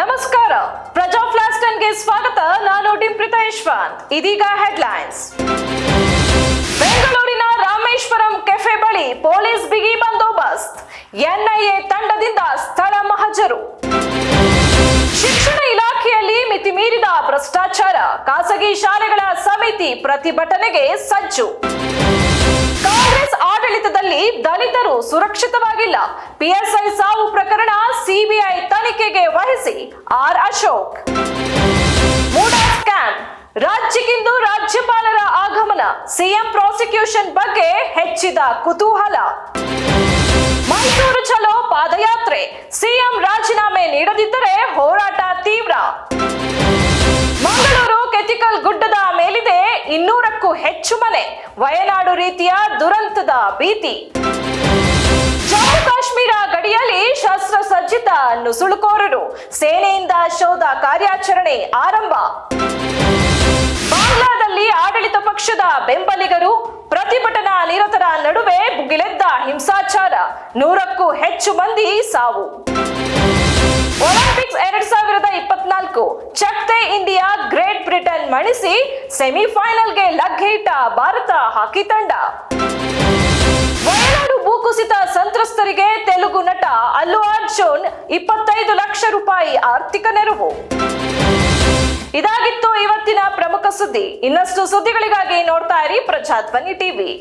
ನಮಸ್ಕಾರ, ಪ್ರಜಾ ಫ್ಲಾಶ್ 10ಗೆ ಸ್ವಾಗತ. ನಾನು ಡಿಂಪ್ರಿತಾ ಯಶವಂತ್. ಇದೀಗ ಹೆಡ್ಲೈನ್ಸ್. ಬೆಂಗಳೂರಿನ ರಾಮೇಶ್ವರಂ ಕೆಫೆ ಬಳಿ ಪೊಲೀಸ್ ಬಿಗಿ ಬಂದೋಬಸ್ತ್, ಎನ್ಐಎ ತಂಡದಿಂದ ಸ್ಥಳ ಮಹಜರು. ಶಿಕ್ಷಣ ಇಲಾಖೆಯಲ್ಲಿ ಮಿತಿ ಮೀರಿದ ಭ್ರಷ್ಟಾಚಾರ, ಖಾಸಗಿ ಶಾಲೆಗಳ ಸಮಿತಿ ಪ್ರತಿಭಟನೆಗೆ ಸಜ್ಜು. ಕಾಂಗ್ರೆಸ್ ಆಡಳಿತದಲ್ಲಿ ದಲಿತರು ಸುರಕ್ಷಿತವಾಗಿಲ್ಲ, ಪಿಎಸ್ಐ ಸಾವು ಪ್ರಕರಣ ಸಿಬಿಐ ತನಿಖೆಗೆ ವಹಿಸಿ ಆರ್ ಅಶೋಕ್. ಮೂಡಾ ಸ್ಕ್ಯಾಮ್, ರಾಜ್ಯಕ್ಕಿಂದು ರಾಜ್ಯಪಾಲರ ಆಗಮನ, ಸಿಎಂ ಪ್ರಾಸಿಕ್ಯೂಷನ್ ಬಗ್ಗೆ ಹೆಚ್ಚಿದ ಕುತೂಹಲ. ಮೈಸೂರು ಚಲೋ ಪಾದಯಾತ್ರೆ, ಸಿಎಂ ರಾಜೀನಾಮೆ ನೀಡದಿದ್ದರೆ ಹೋರಾಟ ತೀವ್ರ. ಮಂಗಳೂರು ಕೆತಿಕಲ್ ಗುಡ್ಡದ ಮೇಲಿದೆ 200ಕ್ಕೂ ಹೆಚ್ಚು ಮನೆ, ವಯನಾಡು ರೀತಿಯ ದುರಂತದ ಭೀತಿ. ಜಮ್ಮು ಕಾಶ್ಮೀರ ಗಡಿಯಲ್ಲಿ ಶಸ್ತ್ರಸಜ್ಜಿತ ನುಸುಳುಕೋರರು, ಸೇನೆಯಿಂದ ಶೋಧ ಕಾರ್ಯಾಚರಣೆ ಆರಂಭ. ಬಾಂಗ್ಲಾದಲ್ಲಿ ಆಡಳಿತ ಪಕ್ಷದ ಬೆಂಬಲಿಗರು, ಪ್ರತಿಭಟನಾ ನಿರತರ ನಡುವೆ ಭುಗಿಲೆದ್ದ ಹಿಂಸಾಚಾರ, 100ಕ್ಕೂ ಹೆಚ್ಚು ಮಂದಿ ಸಾವು. ಒಲಿಂಪಿಕ್ಸ್ 2024 ಚಕ್ತೆ ಇಂಡಿಯಾ ಗ್ರೇಟ್ ಬ್ರಿಟನ್ ಮಣಿಸಿ ಸೆಮಿಫೈನಲ್ಗೆ ಲಗ್ಗೆ ಇಟ್ಟ ಭಾರತ ಹಾಕಿ ತಂಡ. ವಯನಾಡು ಭೂಕುಸಿತ ಸಂತ್ರಸ್ತರಿಗೆ ತೆಲುಗು ನಟ ಅಲ್ಲು ಅರ್ಜುನ್ 25 ಲಕ್ಷ ರೂಪಾಯಿ ಆರ್ಥಿಕ ನೆರವು. ಇದಾಗಿತ್ತು ಇವತ್ತಿನ ಪ್ರಮುಖ ಸುದ್ದಿ. ಇನ್ನಷ್ಟು ಸುದ್ದಿಗಳಿಗಾಗಿ ನೋಡ್ತಾ ಇರಿ ಪ್ರಜಾಧ್ವನಿ ಟಿವಿ.